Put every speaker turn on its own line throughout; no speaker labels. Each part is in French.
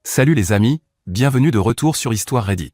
Salut les amis, bienvenue de retour sur Histoire Reddit.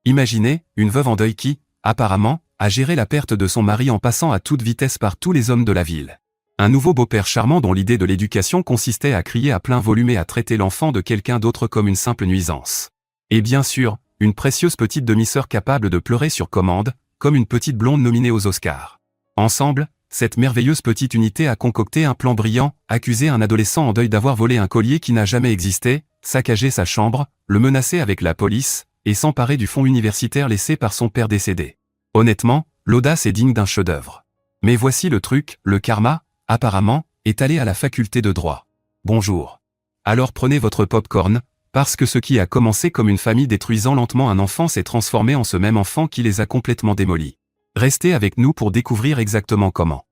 Imaginez, une veuve en deuil qui, apparemment, a géré la perte de son mari en passant à toute vitesse par tous les hommes de la ville. Un nouveau beau-père charmant dont l'idée de l'éducation consistait à crier à plein volume et à traiter l'enfant de quelqu'un d'autre comme une simple nuisance. Et bien sûr, une précieuse petite demi-sœur capable de pleurer sur commande, comme une petite blonde nominée aux Oscars. Ensemble, cette merveilleuse petite unité a concocté un plan brillant, accusé un adolescent en deuil d'avoir volé un collier qui n'a jamais existé, saccagé sa chambre, le menacé avec la police, et s'emparer du fonds universitaire laissé par son père décédé. Honnêtement, l'audace est digne d'un chef-d'œuvre. Mais voici le truc, le karma, apparemment, est allé à la faculté de droit. Bonjour. Alors prenez votre pop-corn, parce que ce qui a commencé comme une famille détruisant lentement un enfant s'est transformé en ce même enfant qui les a complètement démolis. Restez avec nous pour découvrir exactement comment.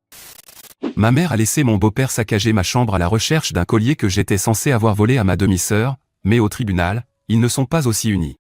Ma mère a laissé mon beau-père saccager ma chambre à la recherche d'un collier que j'étais censé avoir volé à ma demi-sœur, mais au tribunal, ils ne sont pas aussi unis.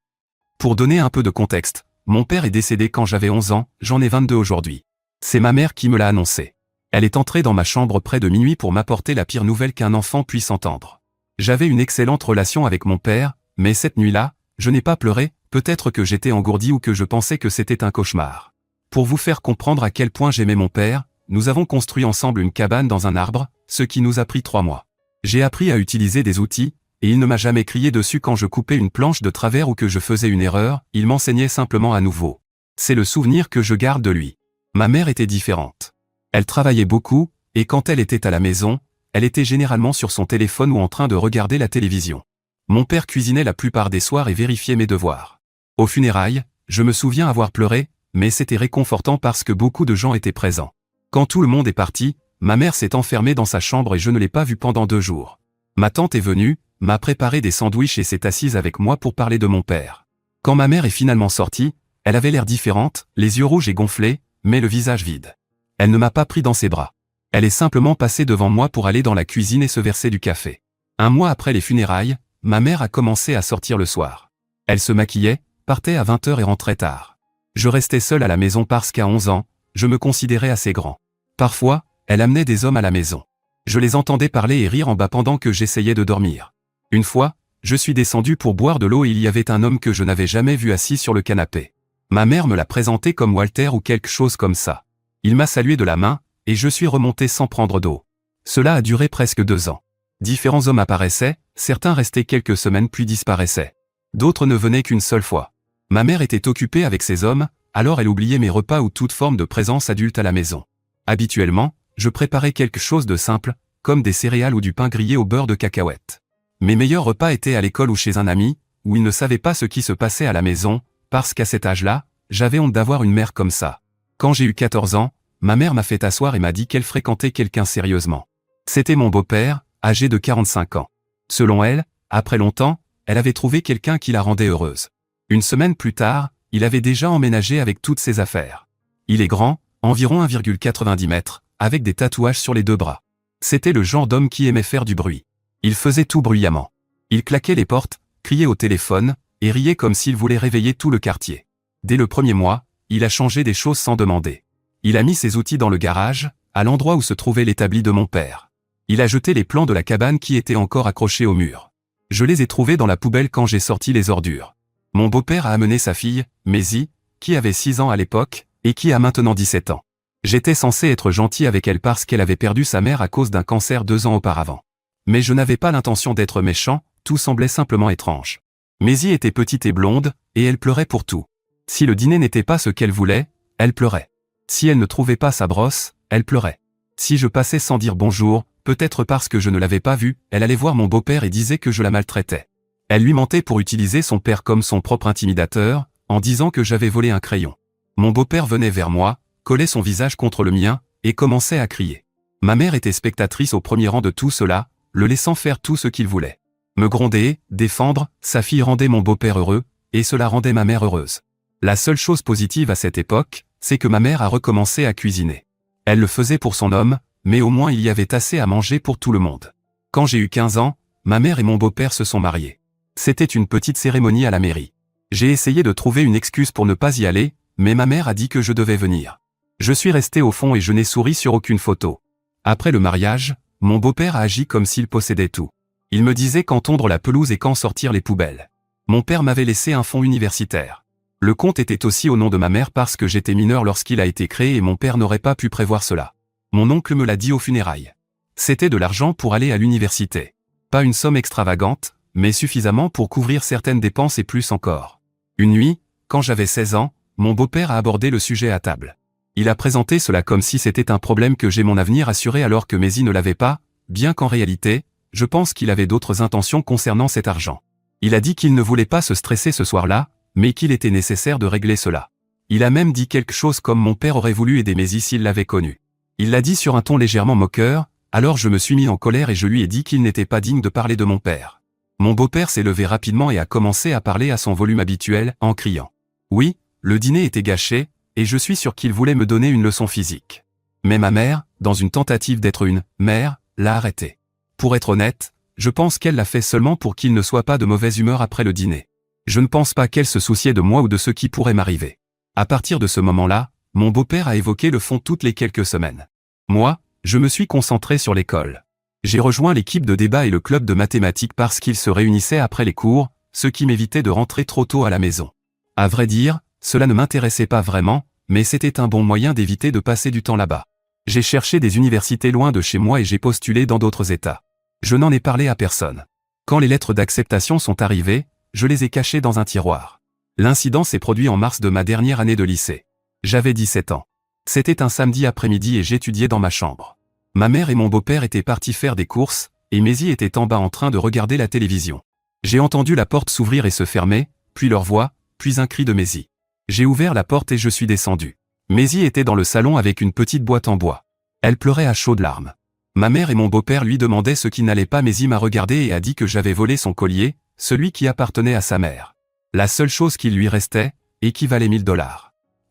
Pour donner un peu de contexte, mon père est décédé quand j'avais 11 ans, j'en ai 22 aujourd'hui. C'est ma mère qui me l'a annoncé. Elle est entrée dans ma chambre près de minuit pour m'apporter la pire nouvelle qu'un enfant puisse entendre. J'avais une excellente relation avec mon père, mais cette nuit-là, je n'ai pas pleuré, peut-être que j'étais engourdi ou que je pensais que c'était un cauchemar. Pour vous faire comprendre à quel point j'aimais mon père, nous avons construit ensemble une cabane dans un arbre, ce qui nous a pris 3 mois. J'ai appris à utiliser des outils, et il ne m'a jamais crié dessus quand je coupais une planche de travers ou que je faisais une erreur, il m'enseignait simplement à nouveau. C'est le souvenir que je garde de lui. Ma mère était différente. Elle travaillait beaucoup, et quand elle était à la maison, elle était généralement sur son téléphone ou en train de regarder la télévision. Mon père cuisinait la plupart des soirs et vérifiait mes devoirs. Aux funérailles, je me souviens avoir pleuré, mais c'était réconfortant parce que beaucoup de gens étaient présents. Quand tout le monde est parti, ma mère s'est enfermée dans sa chambre et je ne l'ai pas vue pendant 2 jours. Ma tante est venue, m'a préparé des sandwichs et s'est assise avec moi pour parler de mon père. Quand ma mère est finalement sortie, elle avait l'air différente, les yeux rouges et gonflés, mais le visage vide. Elle ne m'a pas pris dans ses bras. Elle est simplement passée devant moi pour aller dans la cuisine et se verser du café. 1 mois après les funérailles, ma mère a commencé à sortir le soir. Elle se maquillait, partait à 20h et rentrait tard. Je restais seul à la maison parce qu'à 11 ans, je me considérais assez grand. Parfois, elle amenait des hommes à la maison. Je les entendais parler et rire en bas pendant que j'essayais de dormir. Une fois, je suis descendu pour boire de l'eau et il y avait un homme que je n'avais jamais vu assis sur le canapé. Ma mère me l'a présenté comme Walter ou quelque chose comme ça. Il m'a salué de la main, et je suis remonté sans prendre d'eau. Cela a duré presque 2 ans. Différents hommes apparaissaient, certains restaient quelques semaines puis disparaissaient. D'autres ne venaient qu'une seule fois. Ma mère était occupée avec ces hommes, alors elle oubliait mes repas ou toute forme de présence adulte à la maison. Habituellement, je préparais quelque chose de simple, comme des céréales ou du pain grillé au beurre de cacahuète. Mes meilleurs repas étaient à l'école ou chez un ami, où ils ne savaient pas ce qui se passait à la maison, parce qu'à cet âge-là, j'avais honte d'avoir une mère comme ça. Quand j'ai eu 14 ans, ma mère m'a fait asseoir et m'a dit qu'elle fréquentait quelqu'un sérieusement. C'était mon beau-père, âgé de 45 ans. Selon elle, après longtemps, elle avait trouvé quelqu'un qui la rendait heureuse. Une semaine plus tard, il avait déjà emménagé avec toutes ses affaires. Il est grand, environ 1,90 m, avec des tatouages sur les 2 bras. C'était le genre d'homme qui aimait faire du bruit. Il faisait tout bruyamment. Il claquait les portes, criait au téléphone, et riait comme s'il voulait réveiller tout le quartier. Dès le 1er mois, il a changé des choses sans demander. Il a mis ses outils dans le garage, à l'endroit où se trouvait l'établi de mon père. Il a jeté les plans de la cabane qui étaient encore accrochés au mur. Je les ai trouvés dans la poubelle quand j'ai sorti les ordures. Mon beau-père a amené sa fille, Maisie, qui avait 6 ans à l'époque, et qui a maintenant 17 ans. J'étais censé être gentil avec elle parce qu'elle avait perdu sa mère à cause d'un cancer 2 ans auparavant. Mais je n'avais pas l'intention d'être méchant, tout semblait simplement étrange. Maisie était petite et blonde, et elle pleurait pour tout. Si le dîner n'était pas ce qu'elle voulait, elle pleurait. Si elle ne trouvait pas sa brosse, elle pleurait. Si je passais sans dire bonjour, peut-être parce que je ne l'avais pas vue, elle allait voir mon beau-père et disait que je la maltraitais. Elle lui mentait pour utiliser son père comme son propre intimidateur, en disant que j'avais volé un crayon. Mon beau-père venait vers moi, collait son visage contre le mien, et commençait à crier. Ma mère était spectatrice au premier rang de tout cela, le laissant faire tout ce qu'il voulait. Me gronder, défendre, sa fille rendait mon beau-père heureux, et cela rendait ma mère heureuse. La seule chose positive à cette époque, c'est que ma mère a recommencé à cuisiner. Elle le faisait pour son homme, mais au moins il y avait assez à manger pour tout le monde. Quand j'ai eu 15 ans, ma mère et mon beau-père se sont mariés. C'était une petite cérémonie à la mairie. J'ai essayé de trouver une excuse pour ne pas y aller, mais ma mère a dit que je devais venir. Je suis resté au fond et je n'ai souri sur aucune photo. Après le mariage, mon beau-père a agi comme s'il possédait tout. Il me disait quand tondre la pelouse et quand sortir les poubelles. Mon père m'avait laissé un fonds universitaire. Le compte était aussi au nom de ma mère parce que j'étais mineur lorsqu'il a été créé et mon père n'aurait pas pu prévoir cela. Mon oncle me l'a dit aux funérailles. C'était de l'argent pour aller à l'université. Pas une somme extravagante, mais suffisamment pour couvrir certaines dépenses et plus encore. Une nuit, quand j'avais 16 ans, mon beau-père a abordé le sujet à table. Il a présenté cela comme si c'était un problème que j'ai mon avenir assuré alors que Mézy ne l'avait pas, bien qu'en réalité, je pense qu'il avait d'autres intentions concernant cet argent. Il a dit qu'il ne voulait pas se stresser ce soir-là, mais qu'il était nécessaire de régler cela. Il a même dit quelque chose comme mon père aurait voulu aider Mézy s'il l'avait connu. Il l'a dit sur un ton légèrement moqueur, alors je me suis mis en colère et je lui ai dit qu'il n'était pas digne de parler de mon père. Mon beau-père s'est levé rapidement et a commencé à parler à son volume habituel, en criant. Oui, le dîner était gâché, et je suis sûr qu'il voulait me donner une leçon physique. Mais ma mère, dans une tentative d'être une mère, l'a arrêté. Pour être honnête, je pense qu'elle l'a fait seulement pour qu'il ne soit pas de mauvaise humeur après le dîner. Je ne pense pas qu'elle se souciait de moi ou de ce qui pourrait m'arriver. À partir de ce moment-là, mon beau-père a évoqué le fond toutes les quelques semaines. Moi, je me suis concentré sur l'école. J'ai rejoint l'équipe de débat et le club de mathématiques parce qu'ils se réunissaient après les cours, ce qui m'évitait de rentrer trop tôt à la maison. À vrai dire, cela ne m'intéressait pas vraiment, mais c'était un bon moyen d'éviter de passer du temps là-bas. J'ai cherché des universités loin de chez moi et j'ai postulé dans d'autres États. Je n'en ai parlé à personne. Quand les lettres d'acceptation sont arrivées, je les ai cachées dans un tiroir. L'incident s'est produit en mars de ma dernière année de lycée. J'avais 17 ans. C'était un samedi après-midi et j'étudiais dans ma chambre. Ma mère et mon beau-père étaient partis faire des courses, et Mézy était en bas en train de regarder la télévision. J'ai entendu la porte s'ouvrir et se fermer, puis leur voix, puis un cri de Mézy. J'ai ouvert la porte et je suis descendu. Mézy était dans le salon avec une petite boîte en bois. Elle pleurait à chaudes larmes. Ma mère et mon beau-père lui demandaient ce qui n'allait pas. Mézy m'a regardé et a dit que j'avais volé son collier, celui qui appartenait à sa mère. La seule chose qui lui restait, équivalait 1000 $.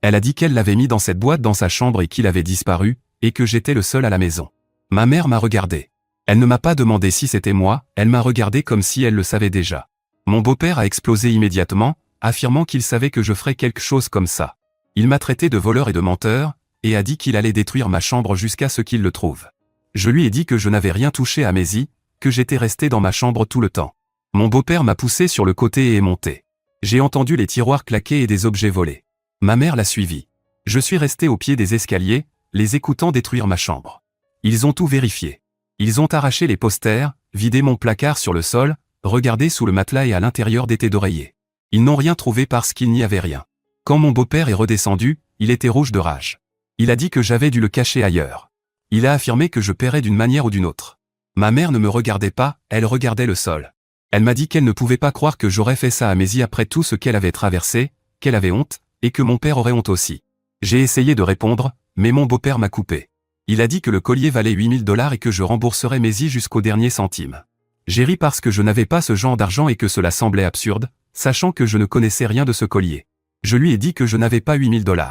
Elle a dit qu'elle l'avait mis dans cette boîte dans sa chambre et qu'il avait disparu, et que j'étais le seul à la maison. Ma mère m'a regardé. Elle ne m'a pas demandé si c'était moi, elle m'a regardé comme si elle le savait déjà. Mon beau-père a explosé immédiatement, affirmant qu'il savait que je ferais quelque chose comme ça. Il m'a traité de voleur et de menteur, et a dit qu'il allait détruire ma chambre jusqu'à ce qu'il le trouve. Je lui ai dit que je n'avais rien touché à Mézy, que j'étais resté dans ma chambre tout le temps. Mon beau-père m'a poussé sur le côté et est monté. J'ai entendu les tiroirs claquer et des objets volés. Ma mère l'a suivi. Je suis resté au pied des escaliers, les écoutant détruire ma chambre. Ils ont tout vérifié. Ils ont arraché les posters, vidé mon placard sur le sol, regardé sous le matelas et à l'intérieur des têtes d'oreiller. Ils n'ont rien trouvé parce qu'il n'y avait rien. Quand mon beau-père est redescendu, il était rouge de rage. Il a dit que j'avais dû le cacher ailleurs. Il a affirmé que je paierais d'une manière ou d'une autre. Ma mère ne me regardait pas, elle regardait le sol. Elle m'a dit qu'elle ne pouvait pas croire que j'aurais fait ça à Mézy après tout ce qu'elle avait traversé, qu'elle avait honte, et que mon père aurait honte aussi. J'ai essayé de répondre, mais mon beau-père m'a coupé. Il a dit que le collier valait 8000 $ et que je rembourserais Mézy jusqu'au dernier centime. J'ai ri parce que je n'avais pas ce genre d'argent et que cela semblait absurde, sachant que je ne connaissais rien de ce collier. Je lui ai dit que je n'avais pas 8000 $.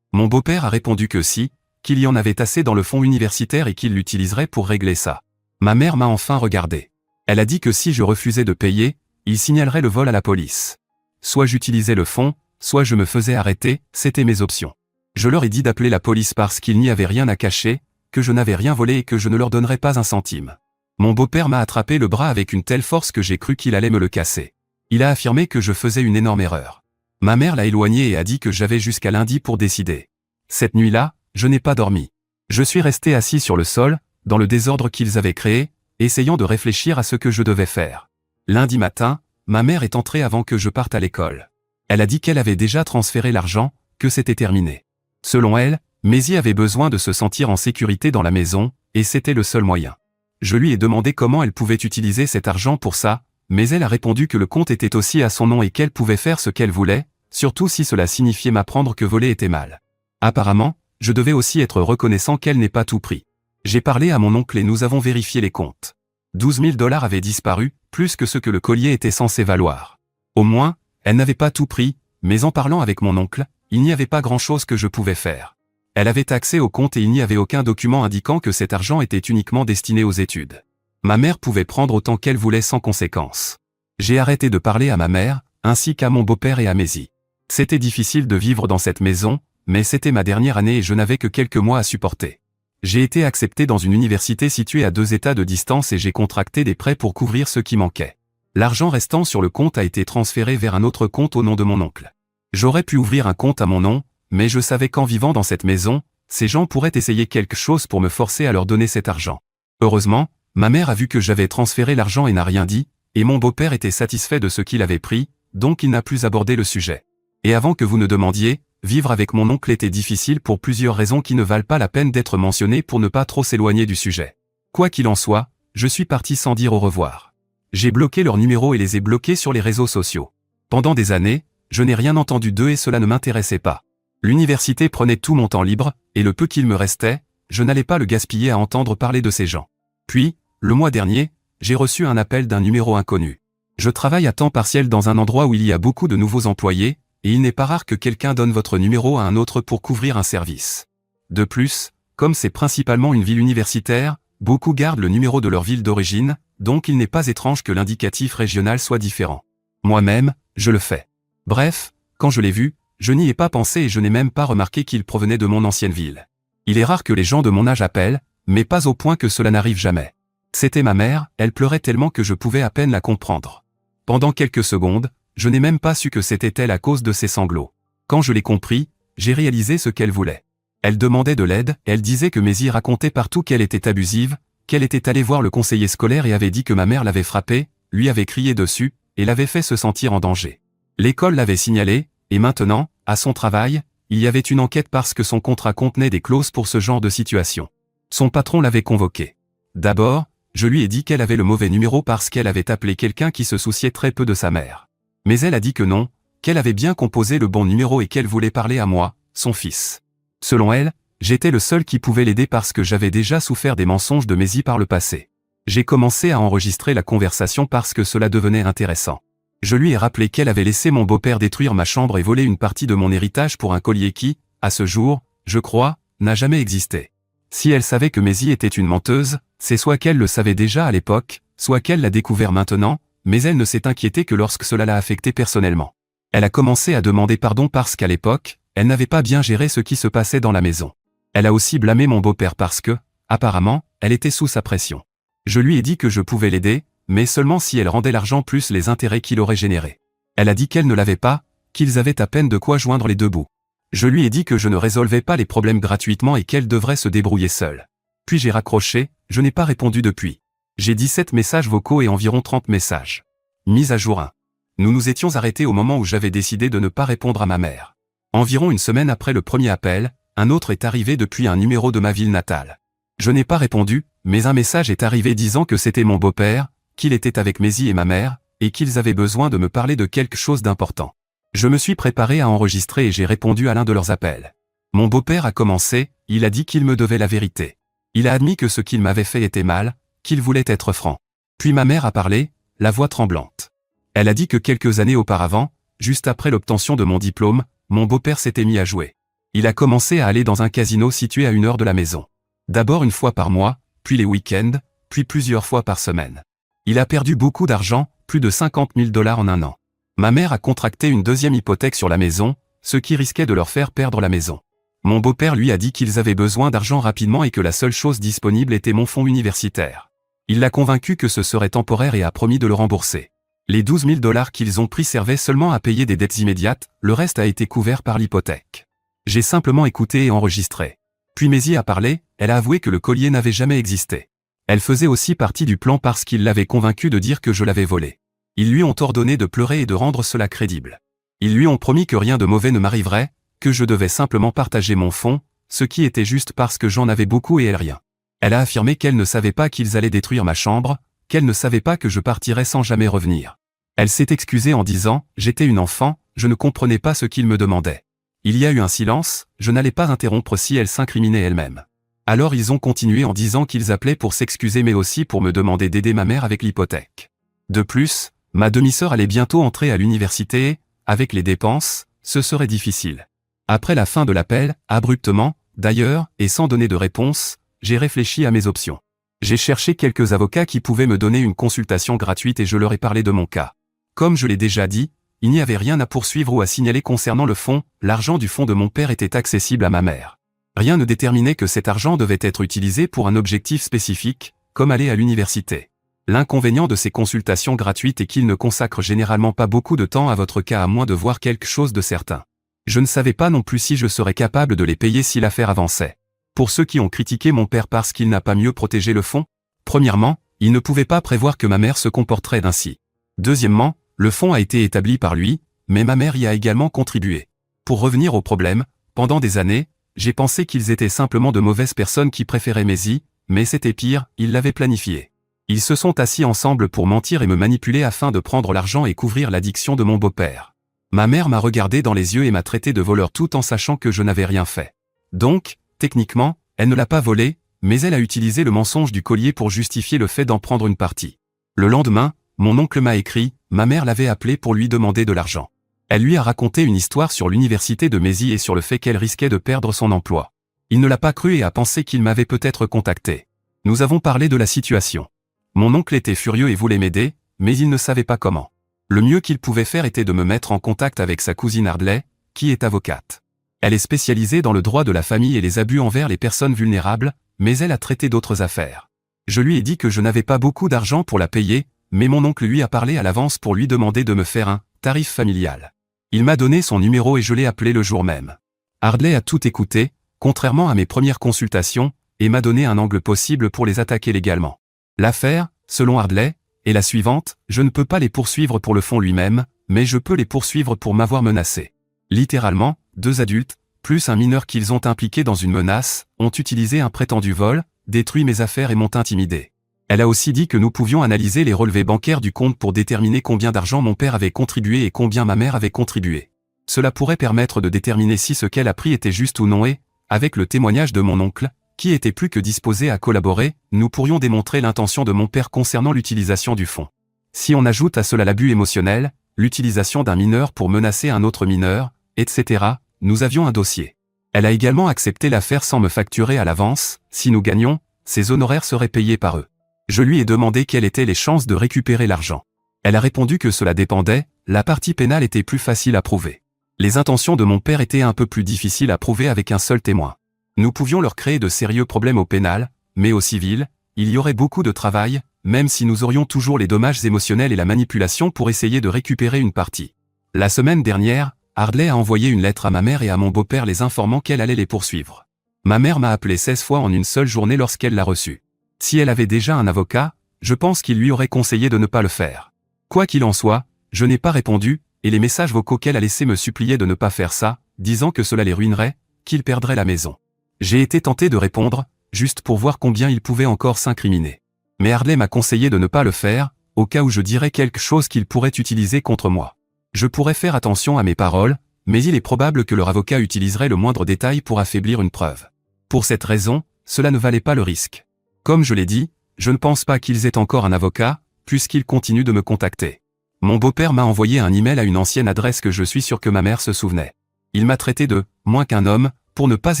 Mon beau-père a répondu que si, qu'il y en avait assez dans le fonds universitaire et qu'il l'utiliserait pour régler ça. Ma mère m'a enfin regardé. Elle a dit que si je refusais de payer, il signalerait le vol à la police. Soit j'utilisais le fonds, soit je me faisais arrêter, c'était mes options. Je leur ai dit d'appeler la police parce qu'il n'y avait rien à cacher, que je n'avais rien volé et que je ne leur donnerais pas un centime. Mon beau-père m'a attrapé le bras avec une telle force que j'ai cru qu'il allait me le casser. Il a affirmé que je faisais une énorme erreur. Ma mère l'a éloigné et a dit que j'avais jusqu'à lundi pour décider. Cette nuit-là, je n'ai pas dormi. Je suis resté assis sur le sol, dans le désordre qu'ils avaient créé, essayant de réfléchir à ce que je devais faire. Lundi matin, ma mère est entrée avant que je parte à l'école. Elle a dit qu'elle avait déjà transféré l'argent, que c'était terminé. Selon elle, Mézy avait besoin de se sentir en sécurité dans la maison, et c'était le seul moyen. Je lui ai demandé comment elle pouvait utiliser cet argent pour ça, mais elle a répondu que le compte était aussi à son nom et qu'elle pouvait faire ce qu'elle voulait, surtout si cela signifiait m'apprendre que voler était mal. Apparemment, je devais aussi être reconnaissant qu'elle n'ait pas tout pris. J'ai parlé à mon oncle et nous avons vérifié les comptes. 12 000 $ avaient disparu, plus que ce que le collier était censé valoir. Au moins, elle n'avait pas tout pris, mais en parlant avec mon oncle, il n'y avait pas grand-chose que je pouvais faire. Elle avait accès au compte et il n'y avait aucun document indiquant que cet argent était uniquement destiné aux études. Ma mère pouvait prendre autant qu'elle voulait sans conséquence. J'ai arrêté de parler à ma mère, ainsi qu'à mon beau-père et à Mézy. C'était difficile de vivre dans cette maison, mais c'était ma dernière année et je n'avais que quelques mois à supporter. J'ai été accepté dans une université située à 2 États de distance et j'ai contracté des prêts pour couvrir ce qui manquait. L'argent restant sur le compte a été transféré vers un autre compte au nom de mon oncle. J'aurais pu ouvrir un compte à mon nom, mais je savais qu'en vivant dans cette maison, ces gens pourraient essayer quelque chose pour me forcer à leur donner cet argent. Heureusement, ma mère a vu que j'avais transféré l'argent et n'a rien dit, et mon beau-père était satisfait de ce qu'il avait pris, donc il n'a plus abordé le sujet. Et avant que vous ne demandiez, vivre avec mon oncle était difficile pour plusieurs raisons qui ne valent pas la peine d'être mentionnées pour ne pas trop s'éloigner du sujet. Quoi qu'il en soit, je suis parti sans dire au revoir. J'ai bloqué leurs numéros et les ai bloqués sur les réseaux sociaux. Pendant des années, je n'ai rien entendu d'eux et cela ne m'intéressait pas. L'université prenait tout mon temps libre, et le peu qu'il me restait, je n'allais pas le gaspiller à entendre parler de ces gens. Puis, le mois dernier, j'ai reçu un appel d'un numéro inconnu. Je travaille à temps partiel dans un endroit où il y a beaucoup de nouveaux employés, et il n'est pas rare que quelqu'un donne votre numéro à un autre pour couvrir un service. De plus, comme c'est principalement une ville universitaire, beaucoup gardent le numéro de leur ville d'origine, donc il n'est pas étrange que l'indicatif régional soit différent. Moi-même, je le fais. Bref, quand je l'ai vu, je n'y ai pas pensé et je n'ai même pas remarqué qu'il provenait de mon ancienne ville. Il est rare que les gens de mon âge appellent, mais pas au point que cela n'arrive jamais. C'était ma mère, elle pleurait tellement que je pouvais à peine la comprendre. Pendant quelques secondes, je n'ai même pas su que c'était elle à cause de ses sanglots. Quand je l'ai compris, j'ai réalisé ce qu'elle voulait. Elle demandait de l'aide, elle disait que Maisy racontait partout qu'elle était abusive, qu'elle était allée voir le conseiller scolaire et avait dit que ma mère l'avait frappée, lui avait crié dessus, et l'avait fait se sentir en danger. L'école l'avait signalé, et maintenant, à son travail, il y avait une enquête parce que son contrat contenait des clauses pour ce genre de situation. Son patron l'avait convoqué. D'abord, je lui ai dit qu'elle avait le mauvais numéro parce qu'elle avait appelé quelqu'un qui se souciait très peu de sa mère. Mais elle a dit que non, qu'elle avait bien composé le bon numéro et qu'elle voulait parler à moi, son fils. Selon elle, j'étais le seul qui pouvait l'aider parce que j'avais déjà souffert des mensonges de Maisy par le passé. J'ai commencé à enregistrer la conversation parce que cela devenait intéressant. Je lui ai rappelé qu'elle avait laissé mon beau-père détruire ma chambre et voler une partie de mon héritage pour un collier qui, à ce jour, je crois, n'a jamais existé. Si elle savait que Maisy était une menteuse, c'est soit qu'elle le savait déjà à l'époque, soit qu'elle l'a découvert maintenant, mais elle ne s'est inquiétée que lorsque cela l'a affectée personnellement. Elle a commencé à demander pardon parce qu'à l'époque, elle n'avait pas bien géré ce qui se passait dans la maison. Elle a aussi blâmé mon beau-père parce que, apparemment, elle était sous sa pression. Je lui ai dit que je pouvais l'aider, mais seulement si elle rendait l'argent plus les intérêts qu'il aurait générés. Elle a dit qu'elle ne l'avait pas, qu'ils avaient à peine de quoi joindre les deux bouts. Je lui ai dit que je ne résolvais pas les problèmes gratuitement et qu'elle devrait se débrouiller seule. Puis j'ai raccroché, je n'ai pas répondu depuis. J'ai 17 messages vocaux et environ 30 messages. Mise à jour 1. Nous nous étions arrêtés au moment où j'avais décidé de ne pas répondre à ma mère. Environ une semaine après le premier appel, un autre est arrivé depuis un numéro de ma ville natale. Je n'ai pas répondu, mais un message est arrivé disant que c'était mon beau-père, qu'il était avec Maisy et ma mère, et qu'ils avaient besoin de me parler de quelque chose d'important. Je me suis préparé à enregistrer et j'ai répondu à l'un de leurs appels. Mon beau-père a commencé, il a dit qu'il me devait la vérité. Il a admis que ce qu'il m'avait fait était mal, qu'il voulait être franc. Puis ma mère a parlé, la voix tremblante. Elle a dit que quelques années auparavant, juste après l'obtention de mon diplôme, mon beau-père s'était mis à jouer. Il a commencé à aller dans un casino situé à 1 heure de la maison. D'abord une fois par mois, puis les week-ends, puis plusieurs fois par semaine. Il a perdu beaucoup d'argent, plus de 50 000 $ en un an. Ma mère a contracté une deuxième hypothèque sur la maison, ce qui risquait de leur faire perdre la maison. Mon beau-père lui a dit qu'ils avaient besoin d'argent rapidement et que la seule chose disponible était mon fonds universitaire. Il l'a convaincu que ce serait temporaire et a promis de le rembourser. Les 12 000 $ qu'ils ont pris servaient seulement à payer des dettes immédiates, le reste a été couvert par l'hypothèque. J'ai simplement écouté et enregistré. Puis Maisy a parlé, elle a avoué que le collier n'avait jamais existé. Elle faisait aussi partie du plan parce qu'il l'avait convaincu de dire que je l'avais volé. Ils lui ont ordonné de pleurer et de rendre cela crédible. Ils lui ont promis que rien de mauvais ne m'arriverait, que je devais simplement partager mon fonds, ce qui était juste parce que j'en avais beaucoup et elle rien. Elle a affirmé qu'elle ne savait pas qu'ils allaient détruire ma chambre, qu'elle ne savait pas que je partirais sans jamais revenir. Elle s'est excusée en disant « J'étais une enfant, je ne comprenais pas ce qu'ils me demandaient ». Il y a eu un silence, je n'allais pas interrompre si elle s'incriminait elle-même. Alors ils ont continué en disant qu'ils appelaient pour s'excuser mais aussi pour me demander d'aider ma mère avec l'hypothèque. De plus, ma demi-sœur allait bientôt entrer à l'université et, avec les dépenses, ce serait difficile. Après la fin de l'appel, abruptement, d'ailleurs, et sans donner de réponse, j'ai réfléchi à mes options. J'ai cherché quelques avocats qui pouvaient me donner une consultation gratuite et je leur ai parlé de mon cas. Comme je l'ai déjà dit, il n'y avait rien à poursuivre ou à signaler concernant le fonds, l'argent du fonds de mon père était accessible à ma mère. Rien ne déterminait que cet argent devait être utilisé pour un objectif spécifique, comme aller à l'université. L'inconvénient de ces consultations gratuites est qu'ils ne consacrent généralement pas beaucoup de temps à votre cas à moins de voir quelque chose de certain. Je ne savais pas non plus si je serais capable de les payer si l'affaire avançait. Pour ceux qui ont critiqué mon père parce qu'il n'a pas mieux protégé le fonds, premièrement, il ne pouvait pas prévoir que ma mère se comporterait ainsi. Deuxièmement, le fonds a été établi par lui, mais ma mère y a également contribué. Pour revenir au problème, pendant des années, j'ai pensé qu'ils étaient simplement de mauvaises personnes qui préféraient Maisy, mais c'était pire, ils l'avaient planifié. Ils se sont assis ensemble pour mentir et me manipuler afin de prendre l'argent et couvrir l'addiction de mon beau-père. Ma mère m'a regardé dans les yeux et m'a traité de voleur tout en sachant que je n'avais rien fait. Donc, techniquement, elle ne l'a pas volé, mais elle a utilisé le mensonge du collier pour justifier le fait d'en prendre une partie. Le lendemain, mon oncle m'a écrit, ma mère l'avait appelé pour lui demander de l'argent. Elle lui a raconté une histoire sur l'université de Maisy et sur le fait qu'elle risquait de perdre son emploi. Il ne l'a pas cru et a pensé qu'il m'avait peut-être contacté. Nous avons parlé de la situation. Mon oncle était furieux et voulait m'aider, mais il ne savait pas comment. Le mieux qu'il pouvait faire était de me mettre en contact avec sa cousine Ardley, qui est avocate. Elle est spécialisée dans le droit de la famille et les abus envers les personnes vulnérables, mais elle a traité d'autres affaires. Je lui ai dit que je n'avais pas beaucoup d'argent pour la payer, mais mon oncle lui a parlé à l'avance pour lui demander de me faire un tarif familial. Il m'a donné son numéro et je l'ai appelé le jour même. Ardley a tout écouté, contrairement à mes premières consultations, et m'a donné un angle possible pour les attaquer légalement. L'affaire, selon Ardley, est la suivante, je ne peux pas les poursuivre pour le fonds lui-même, mais je peux les poursuivre pour m'avoir menacé. Littéralement, 2 adultes, plus un mineur qu'ils ont impliqué dans une menace, ont utilisé un prétendu vol, détruit mes affaires et m'ont intimidé. Elle a aussi dit que nous pouvions analyser les relevés bancaires du compte pour déterminer combien d'argent mon père avait contribué et combien ma mère avait contribué. Cela pourrait permettre de déterminer si ce qu'elle a pris était juste ou non et, avec le témoignage de mon oncle, qui était plus que disposé à collaborer, nous pourrions démontrer l'intention de mon père concernant l'utilisation du fonds. Si on ajoute à cela l'abus émotionnel, l'utilisation d'un mineur pour menacer un autre mineur, etc., nous avions un dossier. Elle a également accepté l'affaire sans me facturer à l'avance, si nous gagnions, ses honoraires seraient payés par eux. Je lui ai demandé quelles étaient les chances de récupérer l'argent. Elle a répondu que cela dépendait, la partie pénale était plus facile à prouver. Les intentions de mon père étaient un peu plus difficiles à prouver avec un seul témoin. Nous pouvions leur créer de sérieux problèmes au pénal, mais au civil, il y aurait beaucoup de travail, même si nous aurions toujours les dommages émotionnels et la manipulation pour essayer de récupérer une partie. La semaine dernière, Ardley a envoyé une lettre à ma mère et à mon beau-père les informant qu'elle allait les poursuivre. Ma mère m'a appelé 16 fois en une seule journée lorsqu'elle l'a reçue. Si elle avait déjà un avocat, je pense qu'il lui aurait conseillé de ne pas le faire. Quoi qu'il en soit, je n'ai pas répondu, et les messages vocaux qu'elle a laissés me suppliaient de ne pas faire ça, disant que cela les ruinerait, qu'ils perdraient la maison. J'ai été tenté de répondre, juste pour voir combien il pouvait encore s'incriminer. Mais Ardley m'a conseillé de ne pas le faire, au cas où je dirais quelque chose qu'il pourrait utiliser contre moi. Je pourrais faire attention à mes paroles, mais il est probable que leur avocat utiliserait le moindre détail pour affaiblir une preuve. Pour cette raison, cela ne valait pas le risque. Comme je l'ai dit, je ne pense pas qu'ils aient encore un avocat, puisqu'ils continuent de me contacter. Mon beau-père m'a envoyé un email à une ancienne adresse que je suis sûr que ma mère se souvenait. Il m'a traité de « moins qu'un homme », pour ne pas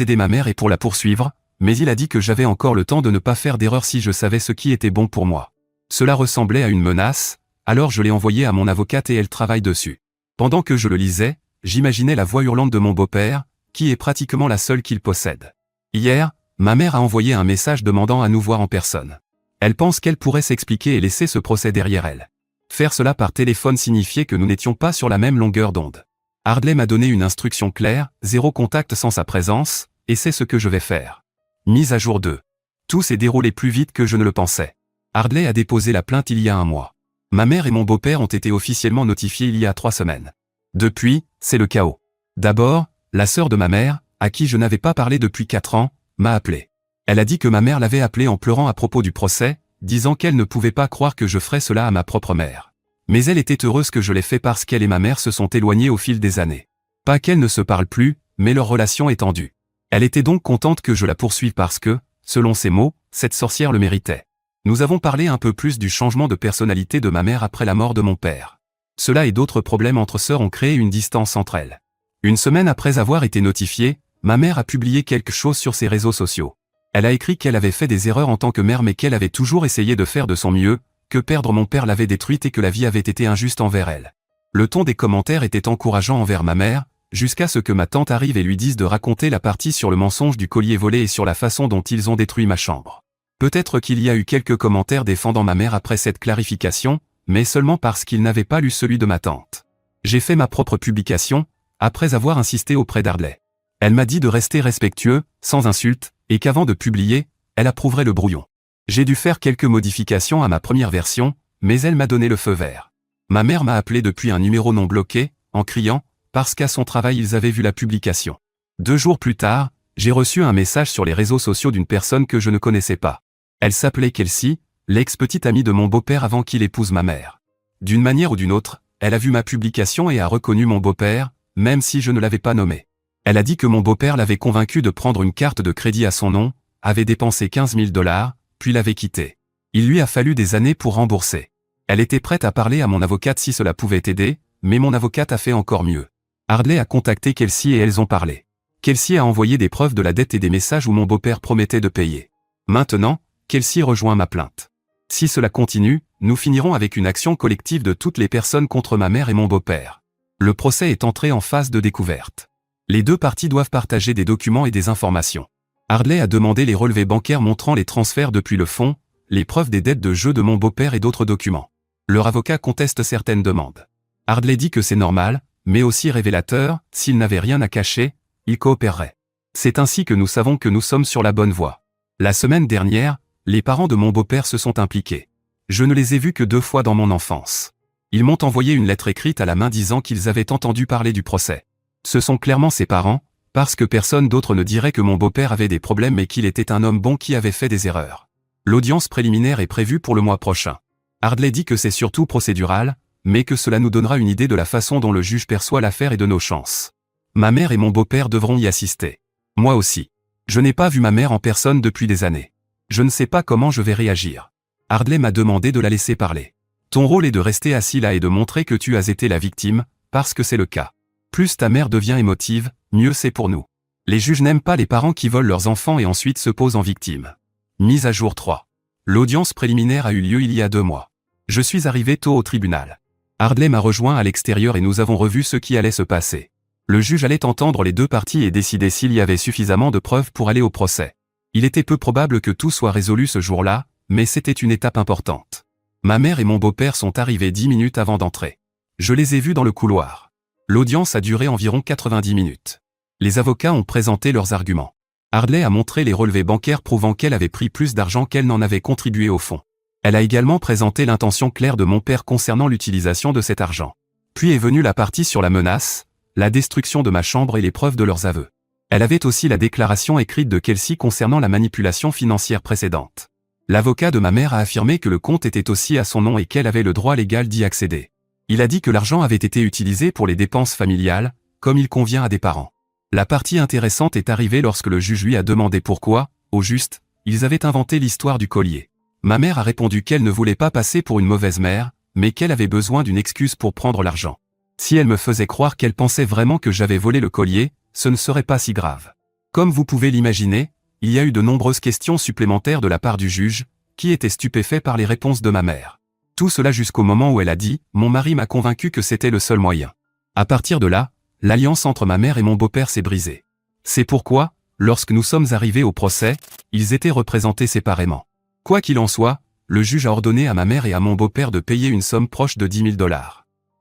aider ma mère et pour la poursuivre, mais il a dit que j'avais encore le temps de ne pas faire d'erreur si je savais ce qui était bon pour moi. Cela ressemblait à une menace, alors je l'ai envoyé à mon avocate et elle travaille dessus. Pendant que je le lisais, j'imaginais la voix hurlante de mon beau-père, qui est pratiquement la seule qu'il possède. Hier, ma mère a envoyé un message demandant à nous voir en personne. Elle pense qu'elle pourrait s'expliquer et laisser ce procès derrière elle. Faire cela par téléphone signifiait que nous n'étions pas sur la même longueur d'onde. Ardley m'a donné une instruction claire, 0 contact sans sa présence, et c'est ce que je vais faire. Mise à jour 2. Tout s'est déroulé plus vite que je ne le pensais. Ardley a déposé la plainte il y a 1 mois. Ma mère et mon beau-père ont été officiellement notifiés il y a 3 semaines. Depuis, c'est le chaos. D'abord, la sœur de ma mère, à qui je n'avais pas parlé depuis 4 ans, m'a appelé. Elle a dit que ma mère l'avait appelée en pleurant à propos du procès, disant qu'elle ne pouvait pas croire que je ferais cela à ma propre mère. Mais elle était heureuse que je l'ai fait parce qu'elle et ma mère se sont éloignées au fil des années. Pas qu'elles ne se parlent plus, mais leur relation est tendue. Elle était donc contente que je la poursuive parce que, selon ses mots, cette sorcière le méritait. Nous avons parlé un peu plus du changement de personnalité de ma mère après la mort de mon père. Cela et d'autres problèmes entre sœurs ont créé une distance entre elles. Une semaine après avoir été notifiée, ma mère a publié quelque chose sur ses réseaux sociaux. Elle a écrit qu'elle avait fait des erreurs en tant que mère mais qu'elle avait toujours essayé de faire de son mieux, que perdre mon père l'avait détruite et que la vie avait été injuste envers elle. Le ton des commentaires était encourageant envers ma mère, jusqu'à ce que ma tante arrive et lui dise de raconter la partie sur le mensonge du collier volé et sur la façon dont ils ont détruit ma chambre. Peut-être qu'il y a eu quelques commentaires défendant ma mère après cette clarification, mais seulement parce qu'ils n'avaient pas lu celui de ma tante. J'ai fait ma propre publication, après avoir insisté auprès d'Ardley. Elle m'a dit de rester respectueux, sans insultes, et qu'avant de publier, elle approuverait le brouillon. J'ai dû faire quelques modifications à ma première version, mais elle m'a donné le feu vert. Ma mère m'a appelé depuis un numéro non bloqué, en criant, parce qu'à son travail ils avaient vu la publication. 2 jours plus tard, j'ai reçu un message sur les réseaux sociaux d'une personne que je ne connaissais pas. Elle s'appelait Kelsey, l'ex-petite amie de mon beau-père avant qu'il épouse ma mère. D'une manière ou d'une autre, elle a vu ma publication et a reconnu mon beau-père, même si je ne l'avais pas nommé. Elle a dit que mon beau-père l'avait convaincu de prendre une carte de crédit à son nom, avait dépensé 15 000 $, puis l'avait quitté. Il lui a fallu des années pour rembourser. Elle était prête à parler à mon avocate si cela pouvait aider, mais mon avocate a fait encore mieux. Ardley a contacté Kelsey et elles ont parlé. Kelsey a envoyé des preuves de la dette et des messages où mon beau-père promettait de payer. Maintenant, Kelsey rejoint ma plainte. Si cela continue, nous finirons avec une action collective de toutes les personnes contre ma mère et mon beau-père. Le procès est entré en phase de découverte. Les 2 parties doivent partager des documents et des informations. Ardley a demandé les relevés bancaires montrant les transferts depuis le fonds, les preuves des dettes de jeu de mon beau-père et d'autres documents. Leur avocat conteste certaines demandes. Ardley dit que c'est normal, mais aussi révélateur, s'il n'avait rien à cacher, il coopérerait. C'est ainsi que nous savons que nous sommes sur la bonne voie. La semaine dernière, les parents de mon beau-père se sont impliqués. Je ne les ai vus que 2 fois dans mon enfance. Ils m'ont envoyé une lettre écrite à la main disant qu'ils avaient entendu parler du procès. Ce sont clairement ses parents, parce que personne d'autre ne dirait que mon beau-père avait des problèmes mais qu'il était un homme bon qui avait fait des erreurs. L'audience préliminaire est prévue pour le mois prochain. Ardley dit que c'est surtout procédural, mais que cela nous donnera une idée de la façon dont le juge perçoit l'affaire et de nos chances. Ma mère et mon beau-père devront y assister. Moi aussi. Je n'ai pas vu ma mère en personne depuis des années. Je ne sais pas comment je vais réagir. Ardley m'a demandé de la laisser parler. Ton rôle est de rester assis là et de montrer que tu as été la victime, parce que c'est le cas. Plus ta mère devient émotive, mieux c'est pour nous. Les juges n'aiment pas les parents qui volent leurs enfants et ensuite se posent en victime. Mise à jour 3. L'audience préliminaire a eu lieu il y a 2 mois. Je suis arrivé tôt au tribunal. Ardley m'a rejoint à l'extérieur et nous avons revu ce qui allait se passer. Le juge allait entendre les 2 parties et décider s'il y avait suffisamment de preuves pour aller au procès. Il était peu probable que tout soit résolu ce jour-là, mais c'était une étape importante. Ma mère et mon beau-père sont arrivés 10 minutes avant d'entrer. Je les ai vus dans le couloir. L'audience a duré environ 90 minutes. Les avocats ont présenté leurs arguments. Ardley a montré les relevés bancaires prouvant qu'elle avait pris plus d'argent qu'elle n'en avait contribué au fonds. Elle a également présenté l'intention claire de mon père concernant l'utilisation de cet argent. Puis est venue la partie sur la menace, la destruction de ma chambre et les preuves de leurs aveux. Elle avait aussi la déclaration écrite de Kelsey concernant la manipulation financière précédente. L'avocat de ma mère a affirmé que le compte était aussi à son nom et qu'elle avait le droit légal d'y accéder. Il a dit que l'argent avait été utilisé pour les dépenses familiales, comme il convient à des parents. La partie intéressante est arrivée lorsque le juge lui a demandé pourquoi, au juste, ils avaient inventé l'histoire du collier. Ma mère a répondu qu'elle ne voulait pas passer pour une mauvaise mère, mais qu'elle avait besoin d'une excuse pour prendre l'argent. Si elle me faisait croire qu'elle pensait vraiment que j'avais volé le collier, ce ne serait pas si grave. Comme vous pouvez l'imaginer, il y a eu de nombreuses questions supplémentaires de la part du juge, qui était stupéfait par les réponses de ma mère. Tout cela jusqu'au moment où elle a dit « Mon mari m'a convaincu que c'était le seul moyen ». À partir de là, l'alliance entre ma mère et mon beau-père s'est brisée. C'est pourquoi, lorsque nous sommes arrivés au procès, ils étaient représentés séparément. Quoi qu'il en soit, le juge a ordonné à ma mère et à mon beau-père de payer une somme proche de 10 000 $.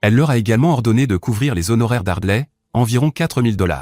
Elle leur a également ordonné de couvrir les honoraires d'Ardley, environ 4 000 $.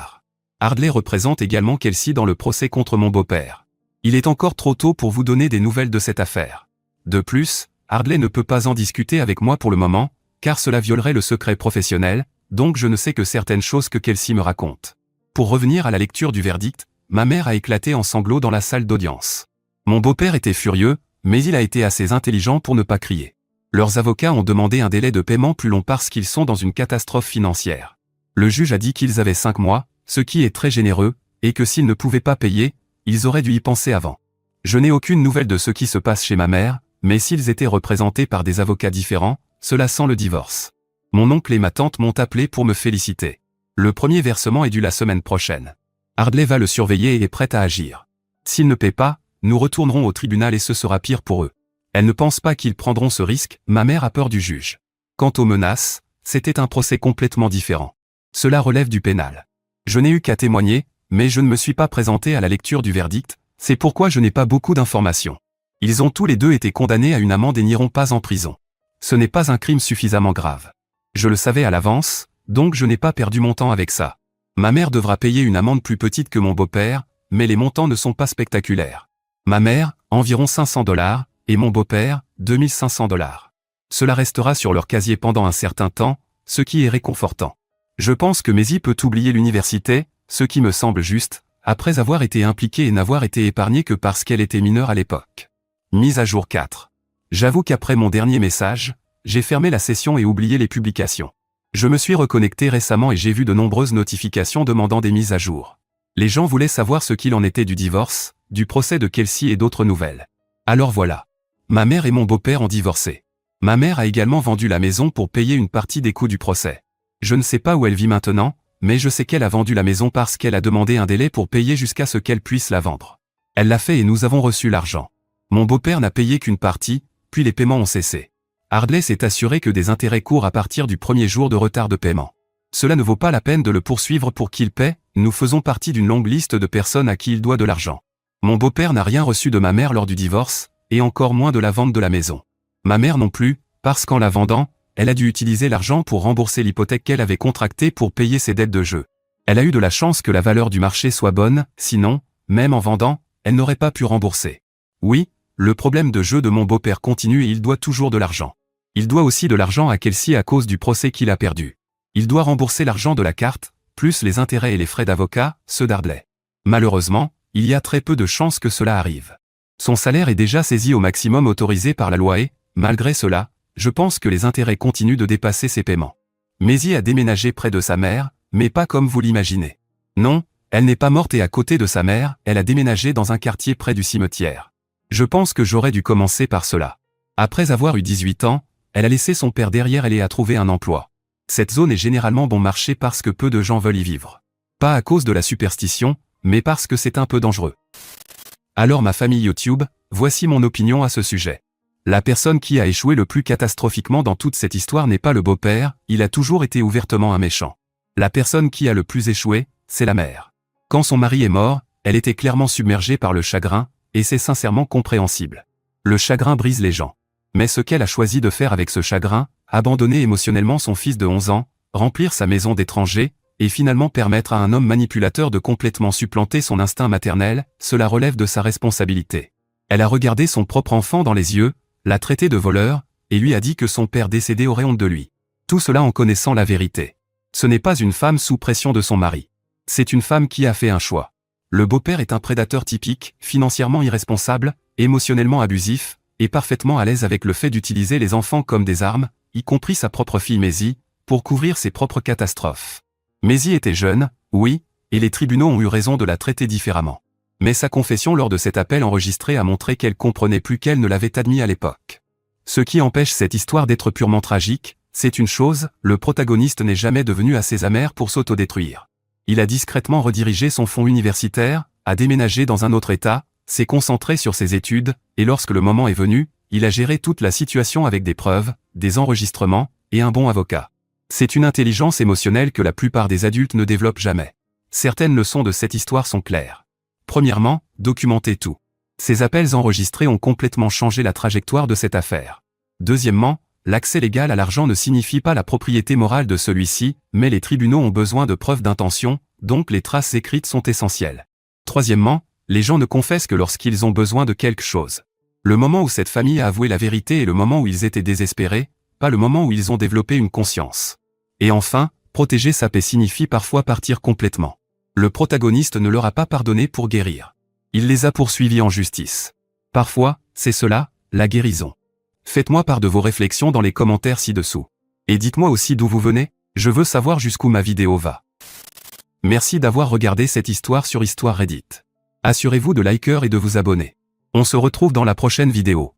Ardley représente également Kelsey dans le procès contre mon beau-père. Il est encore trop tôt pour vous donner des nouvelles de cette affaire. De plus, Ardley ne peut pas en discuter avec moi pour le moment, car cela violerait le secret professionnel, donc je ne sais que certaines choses que Kelsey me raconte. Pour revenir à la lecture du verdict, ma mère a éclaté en sanglots dans la salle d'audience. Mon beau-père était furieux, mais il a été assez intelligent pour ne pas crier. Leurs avocats ont demandé un délai de paiement plus long parce qu'ils sont dans une catastrophe financière. Le juge a dit qu'ils avaient 5 mois, ce qui est très généreux, et que s'ils ne pouvaient pas payer, ils auraient dû y penser avant. Je n'ai aucune nouvelle de ce qui se passe chez ma mère, mais s'ils étaient représentés par des avocats différents, cela sent le divorce. Mon oncle et ma tante m'ont appelé pour me féliciter. Le premier versement est dû la semaine prochaine. Ardley va le surveiller et est prête à agir. S'il ne paie pas, nous retournerons au tribunal et ce sera pire pour eux. Elle ne pense pas qu'ils prendront ce risque, ma mère a peur du juge. Quant aux menaces, c'était un procès complètement différent. Cela relève du pénal. Je n'ai eu qu'à témoigner, mais je ne me suis pas présenté à la lecture du verdict, c'est pourquoi je n'ai pas beaucoup d'informations. Ils ont tous les deux été condamnés à une amende et n'iront pas en prison. Ce n'est pas un crime suffisamment grave. Je le savais à l'avance, donc je n'ai pas perdu mon temps avec ça. Ma mère devra payer une amende plus petite que mon beau-père, mais les montants ne sont pas spectaculaires. Ma mère, environ 500 $, et mon beau-père, 2500 $. Cela restera sur leur casier pendant un certain temps, ce qui est réconfortant. Je pense que Maisie peut oublier l'université, ce qui me semble juste, après avoir été impliquée et n'avoir été épargnée que parce qu'elle était mineure à l'époque. Mise à jour 4. J'avoue qu'après mon dernier message, j'ai fermé la session et oublié les publications. Je me suis reconnecté récemment et j'ai vu de nombreuses notifications demandant des mises à jour. Les gens voulaient savoir ce qu'il en était du divorce, du procès de Kelsey et d'autres nouvelles. Alors voilà. Ma mère et mon beau-père ont divorcé. Ma mère a également vendu la maison pour payer une partie des coûts du procès. Je ne sais pas où elle vit maintenant, mais je sais qu'elle a vendu la maison parce qu'elle a demandé un délai pour payer jusqu'à ce qu'elle puisse la vendre. Elle l'a fait et nous avons reçu l'argent. Mon beau-père n'a payé qu'une partie, puis les paiements ont cessé. Hardley s'est assuré que des intérêts courent à partir du premier jour de retard de paiement. Cela ne vaut pas la peine de le poursuivre pour qu'il paie, nous faisons partie d'une longue liste de personnes à qui il doit de l'argent. Mon beau-père n'a rien reçu de ma mère lors du divorce, et encore moins de la vente de la maison. Ma mère non plus, parce qu'en la vendant, elle a dû utiliser l'argent pour rembourser l'hypothèque qu'elle avait contractée pour payer ses dettes de jeu. Elle a eu de la chance que la valeur du marché soit bonne, sinon, même en vendant, elle n'aurait pas pu rembourser. Oui, le problème de jeu de mon beau-père continue et il doit toujours de l'argent. Il doit aussi de l'argent à Kelsey à cause du procès qu'il a perdu. Il doit rembourser l'argent de la carte, plus les intérêts et les frais d'avocat, ceux d'Hardley. Malheureusement, il y a très peu de chances que cela arrive. Son salaire est déjà saisi au maximum autorisé par la loi et, malgré cela, je pense que les intérêts continuent de dépasser ses paiements. Maisie a déménagé près de sa mère, mais pas comme vous l'imaginez. Non, elle n'est pas morte et à côté de sa mère, elle a déménagé dans un quartier près du cimetière. Je pense que j'aurais dû commencer par cela. Après avoir eu 18 ans, elle a laissé son père derrière elle et a trouvé un emploi. Cette zone est généralement bon marché parce que peu de gens veulent y vivre. Pas à cause de la superstition, mais parce que c'est un peu dangereux. Alors ma famille YouTube, voici mon opinion à ce sujet. La personne qui a échoué le plus catastrophiquement dans toute cette histoire n'est pas le beau-père, il a toujours été ouvertement un méchant. La personne qui a le plus échoué, c'est la mère. Quand son mari est mort, elle était clairement submergée par le chagrin, et c'est sincèrement compréhensible. Le chagrin brise les gens. Mais ce qu'elle a choisi de faire avec ce chagrin, abandonner émotionnellement son fils de 11 ans, remplir sa maison d'étrangers, et finalement permettre à un homme manipulateur de complètement supplanter son instinct maternel, cela relève de sa responsabilité. Elle a regardé son propre enfant dans les yeux, l'a traité de voleur, et lui a dit que son père décédé aurait honte de lui. Tout cela en connaissant la vérité. Ce n'est pas une femme sous pression de son mari. C'est une femme qui a fait un choix. Le beau-père est un prédateur typique, financièrement irresponsable, émotionnellement abusif, et parfaitement à l'aise avec le fait d'utiliser les enfants comme des armes, y compris sa propre fille Maisie, pour couvrir ses propres catastrophes. Maisie était jeune, oui, et les tribunaux ont eu raison de la traiter différemment. Mais sa confession lors de cet appel enregistré a montré qu'elle comprenait plus qu'elle ne l'avait admis à l'époque. Ce qui empêche cette histoire d'être purement tragique, c'est une chose, le protagoniste n'est jamais devenu assez amer pour s'autodétruire. Il a discrètement redirigé son fonds universitaire, a déménagé dans un autre état, s'est concentré sur ses études, et lorsque le moment est venu, il a géré toute la situation avec des preuves, des enregistrements, et un bon avocat. C'est une intelligence émotionnelle que la plupart des adultes ne développent jamais. Certaines leçons de cette histoire sont claires. Premièrement, documentez tout. Ces appels enregistrés ont complètement changé la trajectoire de cette affaire. Deuxièmement, l'accès légal à l'argent ne signifie pas la propriété morale de celui-ci, mais les tribunaux ont besoin de preuves d'intention, donc les traces écrites sont essentielles. Troisièmement, les gens ne confessent que lorsqu'ils ont besoin de quelque chose. Le moment où cette famille a avoué la vérité est le moment où ils étaient désespérés, pas le moment où ils ont développé une conscience. Et enfin, protéger sa paix signifie parfois partir complètement. Le protagoniste ne leur a pas pardonné pour guérir. Il les a poursuivis en justice. Parfois, c'est cela, la guérison. Faites-moi part de vos réflexions dans les commentaires ci-dessous. Et dites-moi aussi d'où vous venez, je veux savoir jusqu'où ma vidéo va. Merci d'avoir regardé cette histoire sur Histoire Reddit. Assurez-vous de liker et de vous abonner. On se retrouve dans la prochaine vidéo.